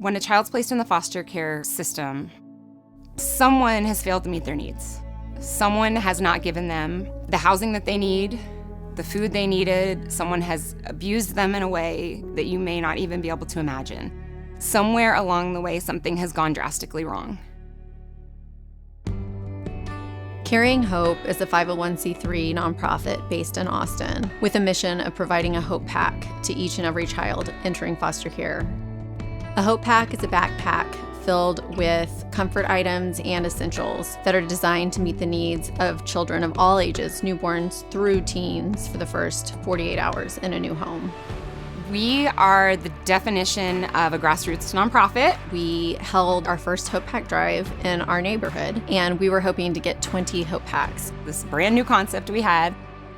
When a child's placed in the foster care system, someone has failed to meet their needs. Someone has not given them the housing that they need, the food they needed. Someone has abused them in a way that you may not even be able to imagine. Somewhere along the way, something has gone drastically wrong. Carrying Hope is a 501c3 nonprofit based in Austin with a mission of providing a Hope Pack to each and every child entering foster care. A Hope Pack is a backpack filled with comfort items and essentials that are designed to meet the needs of children of all ages, newborns through teens, for the first 48 hours in a new home. We are the definition of a grassroots nonprofit. We held our first Hope Pack drive in our neighborhood, and we were hoping to get 20 Hope Packs. This brand new concept we had,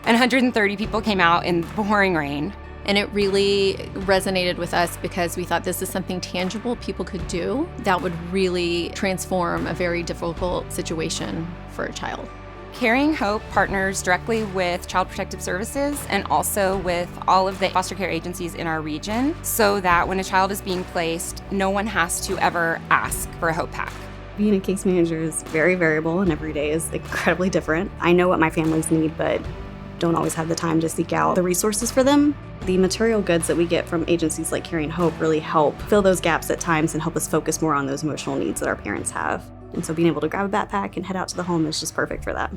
and 130 people came out in pouring rain. And it really resonated with us because we thought this is something tangible people could do that would really transform a very difficult situation for a child. Carrying Hope partners directly with Child Protective Services and also with all of the foster care agencies in our region so that when a child is being placed, no one has to ever ask for a Hope Pack. Being a case manager is very variable and every day is incredibly different. I know what my families need, but don't always have the time to seek out the resources for them. The material goods that we get from agencies like Carrying Hope really help fill those gaps at times and help us focus more on those emotional needs that our parents have. And so being able to grab a backpack and head out to the home is just perfect for that.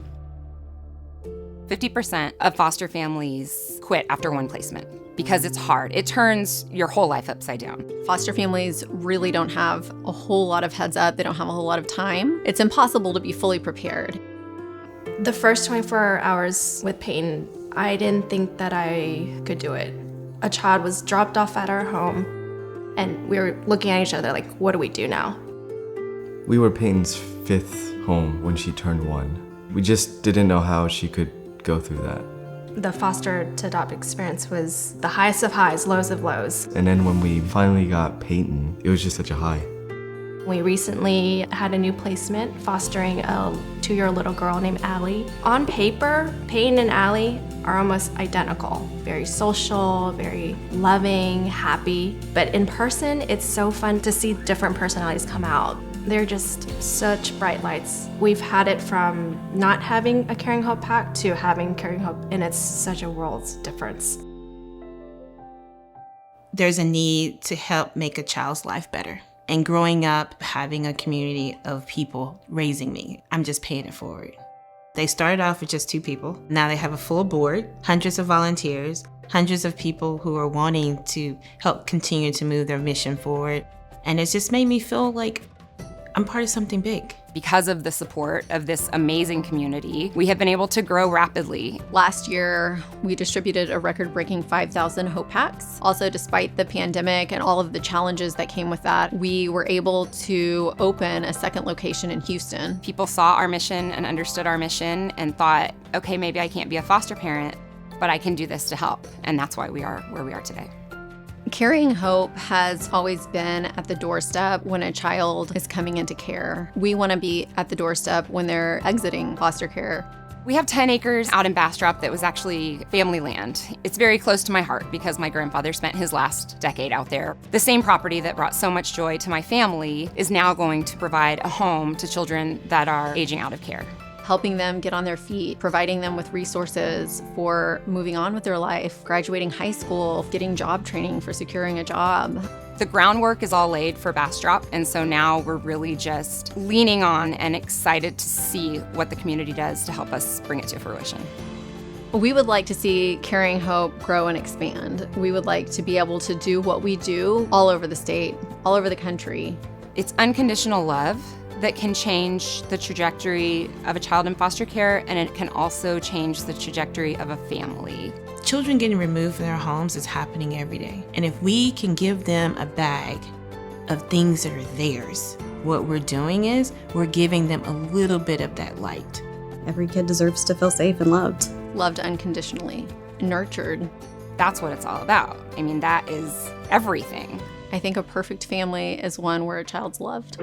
50% of foster families quit after one placement because it's hard. It turns your whole life upside down. Foster families really don't have a whole lot of heads up. They don't have a whole lot of time. It's impossible to be fully prepared. The first 24 hours with Peyton, I didn't think that I could do it. A child was dropped off at our home, and we were looking at each other like, what do we do now? We were Peyton's 5th home when she turned 1. We just didn't know how she could go through that. The foster to adopt experience was the highest of highs, lows of lows. And then when we finally got Peyton, it was just such a high. We recently had a new placement fostering a 2-year-old little girl named Allie. On paper, Peyton and Allie are almost identical. Very social, very loving, happy. But in person, it's so fun to see different personalities come out. They're just such bright lights. We've had it from not having a Carrying Hope Pack to having Carrying Hope, and it's such a world's difference. There's a need to help make a child's life better. And growing up, having a community of people raising me, I'm just paying it forward. They started off with just 2 people. Now they have a full board, hundreds of volunteers, hundreds of people who are wanting to help continue to move their mission forward. And it's just made me feel like I'm part of something big. Because of the support of this amazing community, we have been able to grow rapidly. Last year, we distributed a record-breaking 5,000 Hope Packs. Also, despite the pandemic and all of the challenges that came with that, we were able to open a second location in Houston. People saw our mission and understood our mission and thought, okay, maybe I can't be a foster parent, but I can do this to help. And that's why we are where we are today. Carrying Hope has always been at the doorstep when a child is coming into care. We want to be at the doorstep when they're exiting foster care. We have 10 acres out in Bastrop that was actually family land. It's very close to my heart because my grandfather spent his last decade out there. The same property that brought so much joy to my family is now going to provide a home to children that are aging out of care. Helping them get on their feet, providing them with resources for moving on with their life, graduating high school, getting job training for securing a job. The groundwork is all laid for Bastrop, and so now we're really just leaning on and excited to see what the community does to help us bring it to fruition. We would like to see Carrying Hope grow and expand. We would like to be able to do what we do all over the state, all over the country. It's unconditional love that can change the trajectory of a child in foster care, and it can also change the trajectory of a family. Children getting removed from their homes is happening every day. And if we can give them a bag of things that are theirs, what we're doing is we're giving them a little bit of that light. Every kid deserves to feel safe and loved. Loved unconditionally, nurtured. That's what it's all about. I mean, that is everything. I think a perfect family is one where a child's loved.